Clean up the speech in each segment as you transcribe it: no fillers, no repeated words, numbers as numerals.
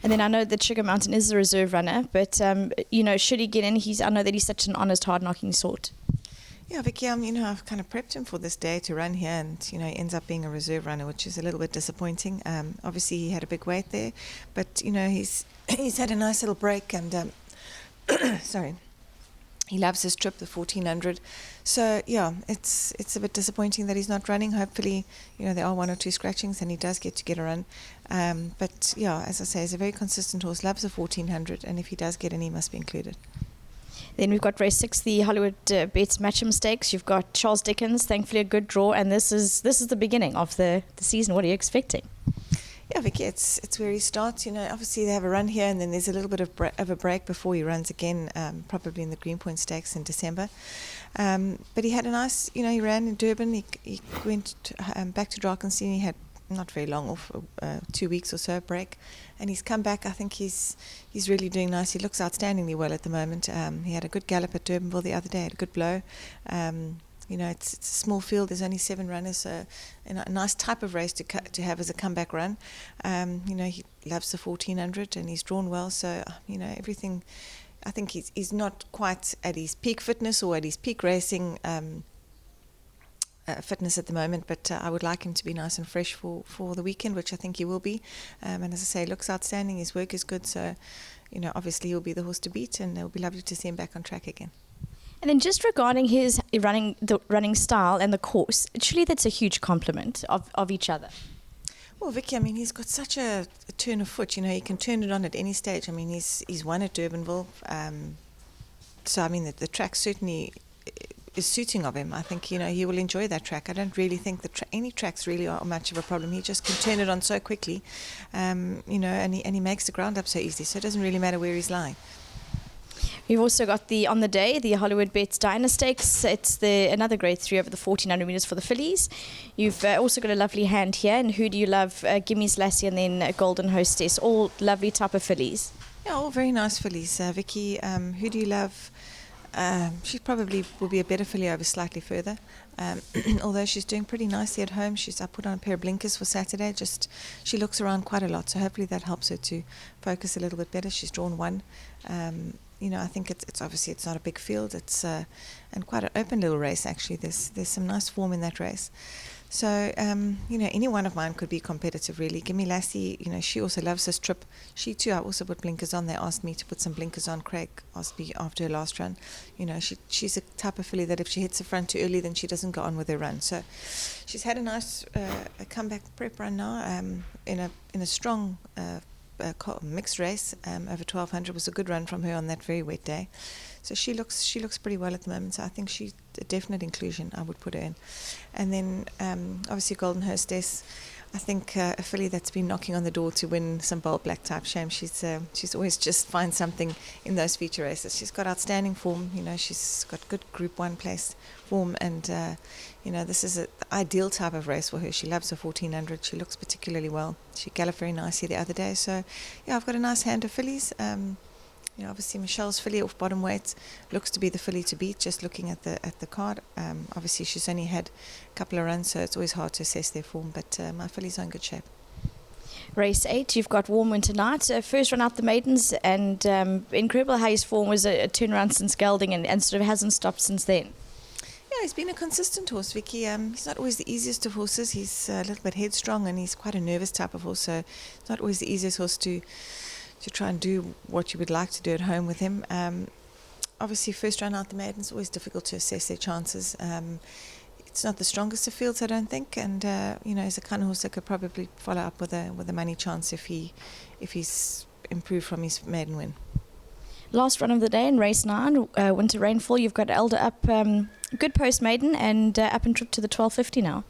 And then I know that Sugar Mountain is a reserve runner, but should he get in, I know that he's such an honest, hard-knocking sort. Yeah, Vicky, I've kind of prepped him for this day to run here, and he ends up being a reserve runner, which is a little bit disappointing. Obviously, he had a big weight there, but he's had a nice little break, and sorry, he loves his trip, the 1400. So yeah, it's a bit disappointing that he's not running. Hopefully, there are one or two scratchings, and he does get a run. But yeah, as I say, he's a very consistent horse. Loves the 1400, and if he does get in, he must be included. Then we've got race 6, the Hollywood Bets Match'em Stakes. You've got Charles Dickens, thankfully a good draw, and this is the beginning of the season. What are you expecting? Yeah, Vicky, it's where he starts. Obviously they have a run here, and then there's a little bit of a break before he runs again, probably in the Greenpoint Stakes in December. But he had a nice, he ran in Durban. He went back to Drakensberg. He had not very long off, 2 weeks or so break, and he's come back. I think he's really doing nice. He looks outstandingly well at the moment. He had a good gallop at Durbanville the other day, had a good blow. It's a small field. There's only 7 runners, so a nice type of race to have as a comeback run. He loves the 1400, and he's drawn well. So everything. I think he's not quite at his peak fitness or at his peak racing fitness at the moment, but I would like him to be nice and fresh for the weekend, which I think he will be. And as I say, looks outstanding. His work is good, so obviously he'll be the horse to beat, and it'll be lovely to see him back on track again. And then just regarding his running style and the course, actually that's a huge compliment of each other. Well, Vicky, he's got such a turn of foot. He can turn it on at any stage. He's won at Durbanville, so the track certainly is suiting of him. I think he will enjoy that track. I don't really think that any tracks really are much of a problem. He just can turn it on so quickly, and he makes the ground up so easy. So it doesn't really matter where he's lying. We've also got the Hollywood Bets Dinah Stakes. It's another grade 3 over the 1400 meters for the fillies. You've also got a lovely hand here. And Who Do You Love? Gimmy's Lassie, and then Golden Hostess. All lovely type of fillies. Yeah, all very nice fillies. Vicky, Who Do You Love? She probably will be a better filly over slightly further, although she's doing pretty nicely at home. I put on a pair of blinkers for Saturday. She looks around quite a lot, so hopefully that helps her to focus a little bit better. She's drawn 1. I think it's obviously it's not a big field. It's and quite an open little race actually. There's some nice form in that race. So any one of mine could be competitive really. Gimme Lassie, she also loves this trip. She too, I also put blinkers on. They asked me to put some blinkers on. Craig asked me after her last run. She's a type of filly that if she hits the front too early, then she doesn't go on with her run. So she's had a nice a comeback prep run now in a strong mixed race over 1200. Was a good run from her on that very wet day. So she looks pretty well at the moment. So I think she's a definite inclusion. I would put her in. And then obviously Golden Hostess. I think a filly that's been knocking on the door to win some bold black type. Shame she's always just find something in those feature races. She's got outstanding form. She's got good Group 1 place form, and this is an ideal type of race for her. She loves her 1400. She looks particularly well. She galloped very nicely the other day. So yeah, I've got a nice hand of fillies. Obviously Michelle's filly off bottom weight looks to be the filly to beat, just looking at the card. Obviously she's only had a couple of runs, so it's always hard to assess their form, but my fillies are in good shape. Race 8, you've got Warm Winter Night. First run out the maidens, and incredible how his form was a turnaround since gelding, and sort of hasn't stopped since then. Yeah, he's been a consistent horse, Vicky. He's not always the easiest of horses. He's a little bit headstrong, and he's quite a nervous type of horse, so it's not always the easiest horse to try and do what you would like to do at home with him. Obviously, first run out the maidens is always difficult to assess their chances. It's not the strongest of fields, I don't think, and he's a kind of horse that could probably follow up with a money chance if he's improved from his maiden win. Last run of the day in race 9, Winter Rainfall. You've got Elder up, good post maiden, and up and trip to the 1250 now.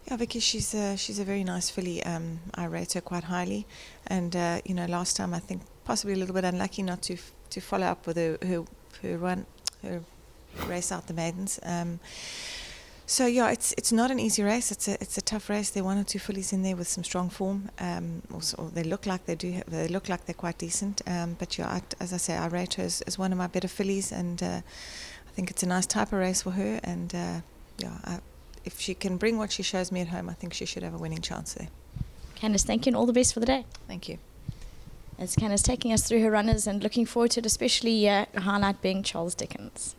Yeah, Vicky, she's a very nice filly. I rate her quite highly, and last time I think possibly a little bit unlucky not to follow up with her race out the maidens. So yeah, it's not an easy race. It's a tough race. There are 1 or 2 fillies in there with some strong form. Also, they look like they look like they're quite decent. But yeah, as I say, I rate her as one of my better fillies, and I think it's a nice type of race for her. And if she can bring what she shows me at home, I think she should have a winning chance there. Candice, thank you, and all the best for the day. Thank you. as Ken is taking us through her runners and looking forward to it, especially a highlight being Charles Dickens.